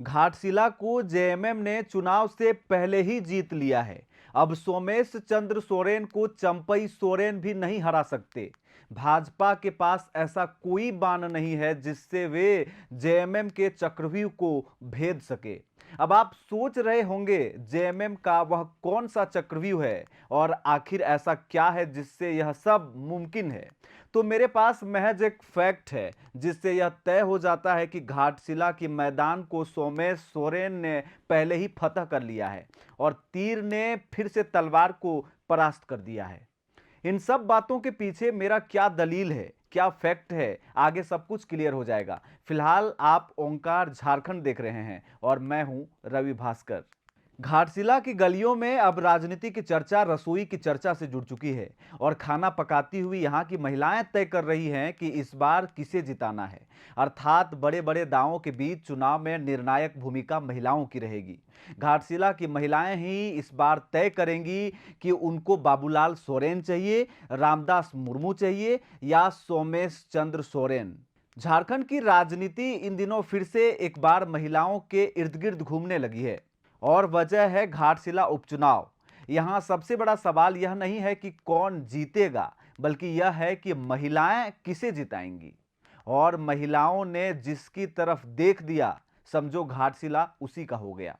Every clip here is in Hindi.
घाटशिला को जेएमएम ने चुनाव से पहले ही जीत लिया है। अब सोमेश चंद्र सोरेन को चंपई सोरेन भी नहीं हरा सकते। भाजपा के पास ऐसा कोई बाण नहीं है जिससे वे जेएमएम के चक्रव्यूह को भेद सके। अब आप सोच रहे होंगे जेएमएम का वह कौन सा चक्रव्यूह है और आखिर ऐसा क्या है जिससे यह सब मुमकिन है। तो मेरे पास महज एक फैक्ट है जिससे यह तय हो जाता है कि घाटशिला की मैदान को सोमेश सोरेन ने पहले ही फतह कर लिया है और तीर ने फिर से तलवार को परास्त कर दिया है। इन सब बातों के पीछे मेरा क्या दलील है, क्या फैक्ट है, आगे सब कुछ क्लियर हो जाएगा। फिलहाल आप ओंकार झारखंड देख रहे हैं और मैं हूं रवि भास्कर। घाटशिला की गलियों में अब राजनीति की चर्चा रसोई की चर्चा से जुड़ चुकी है और खाना पकाती हुई यहाँ की महिलाएं तय कर रही हैं कि इस बार किसे जिताना है। अर्थात बड़े बड़े दावों के बीच चुनाव में निर्णायक भूमिका महिलाओं की रहेगी। घाटशिला की महिलाएं ही इस बार तय करेंगी कि उनको बाबूलाल सोरेन चाहिए, रामदास मुर्मू चाहिए या सोमेश चंद्र सोरेन। झारखंड की राजनीति इन दिनों फिर से एक बार महिलाओं के इर्द गिर्द घूमने लगी है और वजह है घाटशिला उपचुनाव। यहां सबसे बड़ा सवाल यह नहीं है कि कौन जीतेगा, बल्कि यह है कि महिलाएं किसे जिताएंगी। और महिलाओं ने जिसकी तरफ देख दिया, समझो घाटशिला उसी का हो गया।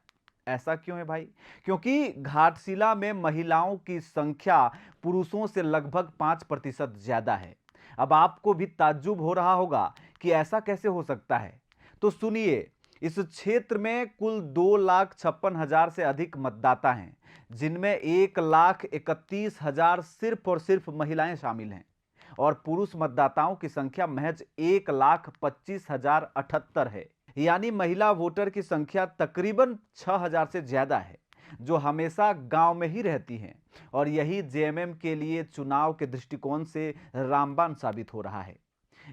ऐसा क्यों है भाई? क्योंकि घाटशिला में महिलाओं की संख्या पुरुषों से लगभग 5% ज्यादा है। अब आपको भी ताज्जुब हो रहा होगा कि ऐसा कैसे हो सकता है। तो सुनिए, इस क्षेत्र में कुल 2,56,000 से अधिक मतदाता हैं, जिनमें 1,31,000 सिर्फ और सिर्फ महिलाएं शामिल हैं और पुरुष मतदाताओं की संख्या महज 1,25,078 है। यानी महिला वोटर की संख्या तकरीबन 6,000 से ज्यादा है, जो हमेशा गांव में ही रहती हैं। और यही जेएमएम के लिए चुनाव के दृष्टिकोण से रामबाण साबित हो रहा है।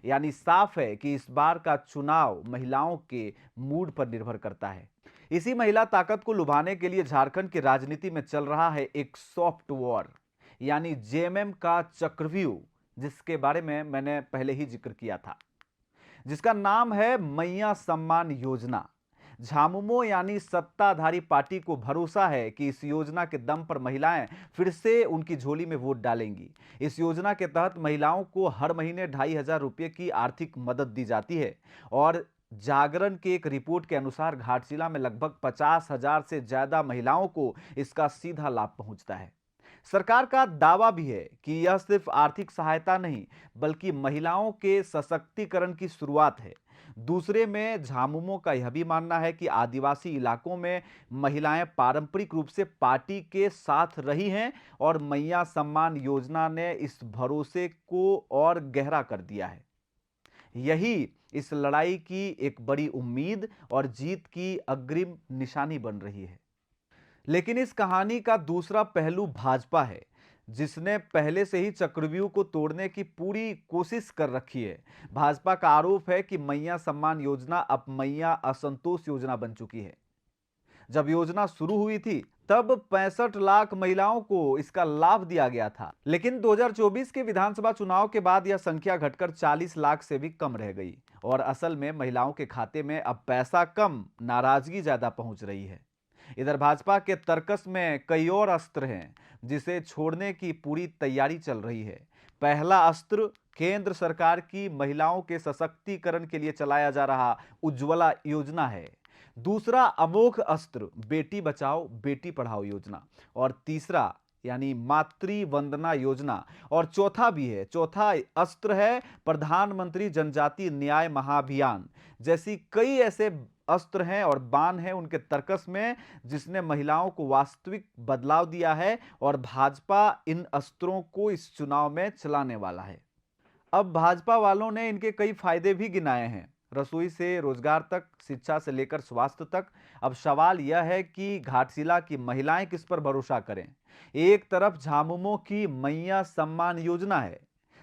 यानी साफ है कि इस बार का चुनाव महिलाओं के मूड पर निर्भर करता है। इसी महिला ताकत को लुभाने के लिए झारखंड की राजनीति में चल रहा है एक सॉफ्ट वॉर, यानी जेएमएम का चक्रव्यूह, जिसके बारे में मैंने पहले ही जिक्र किया था, जिसका नाम है मैया सम्मान योजना। झामुमो यानी सत्ताधारी पार्टी को भरोसा है कि इस योजना के दम पर महिलाएं फिर से उनकी झोली में वोट डालेंगी। इस योजना के तहत महिलाओं को हर महीने 2,500 रुपये की आर्थिक मदद दी जाती है और जागरण की एक रिपोर्ट के अनुसार घाटशिला में लगभग 50,000 से ज्यादा महिलाओं को इसका सीधा लाभ पहुंचता है। सरकार का दावा भी है कि यह सिर्फ आर्थिक सहायता नहीं, बल्कि महिलाओं के सशक्तिकरण की शुरुआत है। दूसरे में झामुमो का यह भी मानना है कि आदिवासी इलाकों में महिलाएं पारंपरिक रूप से पार्टी के साथ रही हैं और मैया सम्मान योजना ने इस भरोसे को और गहरा कर दिया है। यही इस लड़ाई की एक बड़ी उम्मीद और जीत की अग्रिम निशानी बन रही है। लेकिन इस कहानी का दूसरा पहलू भाजपा है, जिसने पहले से ही चक्रव्यूह को तोड़ने की पूरी कोशिश कर रखी है। भाजपा का आरोप है कि मैया सम्मान योजना अब मैया असंतोष योजना बन चुकी है। जब योजना शुरू हुई थी तब 65 लाख महिलाओं को इसका लाभ दिया गया था, लेकिन 2024 के विधानसभा चुनाव के बाद यह संख्या घटकर 40 लाख से भी कम रह गई और असल में महिलाओं के खाते में अब पैसा कम, नाराजगी ज्यादा पहुंच रही है। इधर भाजपा के तर्कस में कई और अस्त्र हैं जिसे छोड़ने की पूरी तैयारी चल रही है। पहला अस्त्र केंद्र सरकार की महिलाओं के सशक्तिकरण के लिए चलाया जा रहा उज्ज्वला योजना है। दूसरा अमोघ अस्त्र बेटी बचाओ बेटी पढ़ाओ योजना और तीसरा यानी मातृ वंदना योजना और चौथा भी है, चौथा अस्त्र है प्रधानमंत्री जनजातीय न्याय महाअभियान। जैसी कई ऐसे अस्त्र हैं और बाण हैं उनके तर्कस में, जिसने महिलाओं को वास्तविक बदलाव दिया है और भाजपा इन अस्त्रों को इस चुनाव में चलाने वाला है। अब भाजपा वालों ने इनके कई फायदे भी गिनाए हैं, रसोई से रोजगार तक, शिक्षा से लेकर स्वास्थ्य तक। अब सवाल यह है कि घाटशिला की महिलाएं किस पर भरोसा करें। एक तरफ झामुमो की मैया सम्मान योजना है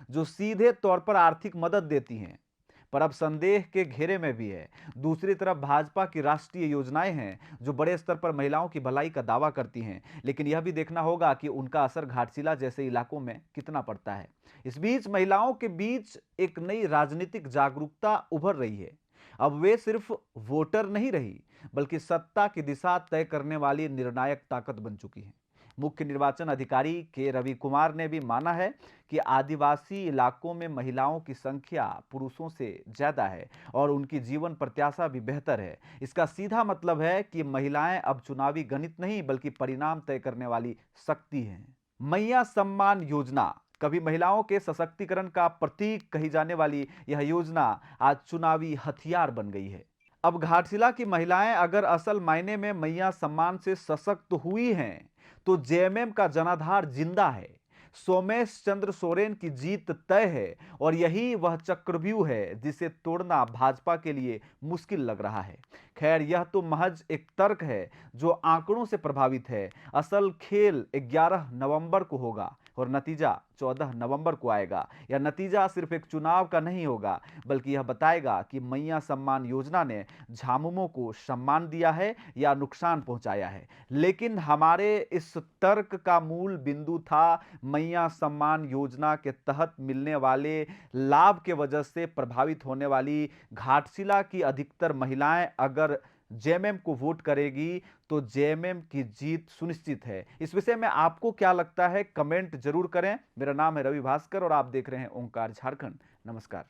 जो सीधे तौर पर आर्थिक मदद देती हैं, पर अब संदेह के घेरे में भी है। दूसरी तरफ भाजपा की राष्ट्रीय योजनाएं हैं जो बड़े स्तर पर महिलाओं की भलाई का दावा करती हैं, लेकिन यह भी देखना होगा कि उनका असर घाटशिला जैसे इलाकों में कितना पड़ता है। इस बीच महिलाओं के बीच एक नई राजनीतिक जागरूकता उभर रही है। अब वे सिर्फ वोटर नहीं रही, बल्कि सत्ता की दिशा तय करने वाली निर्णायक ताकत बन चुकी है। मुख्य निर्वाचन अधिकारी के रवि कुमार ने भी माना है कि आदिवासी इलाकों में महिलाओं की संख्या पुरुषों से ज्यादा है और उनकी जीवन प्रत्याशा भी बेहतर है। इसका सीधा मतलब है कि महिलाएं अब चुनावी गणित नहीं, बल्कि परिणाम तय करने वाली शक्ति हैं। मैया सम्मान योजना, कभी महिलाओं के सशक्तिकरण का प्रतीक कही जाने वाली यह योजना आज चुनावी हथियार बन गई है। अब घाटशिला की महिलाएं अगर असल मायने में मैया सम्मान से सशक्त हुई हैं, तो जेएमएम का जनाधार जिंदा है। सोमेश चंद्र सोरेन की जीत तय है और यही वह चक्रव्यूह है जिसे तोड़ना भाजपा के लिए मुश्किल लग रहा है। खैर, यह तो महज एक तर्क है जो आंकड़ों से प्रभावित है। असल खेल 11 नवंबर को होगा और नतीजा 14 नवंबर को आएगा। यह नतीजा सिर्फ एक चुनाव का नहीं होगा, बल्कि यह बताएगा कि मैया सम्मान योजना ने झामुमो को सम्मान दिया है या नुकसान पहुंचाया है। लेकिन हमारे इस तर्क का मूल बिंदु था मैया सम्मान योजना के तहत मिलने वाले लाभ के वजह से प्रभावित होने वाली घाटशिला की अधिकतर महिलाएं अगर जेएमएम को वोट करेगी तो जेएमएम की जीत सुनिश्चित है। इस विषय में आपको क्या लगता है, कमेंट जरूर करें। मेरा नाम है रवि भास्कर और आप देख रहे हैं ओंकार झारखंड। नमस्कार।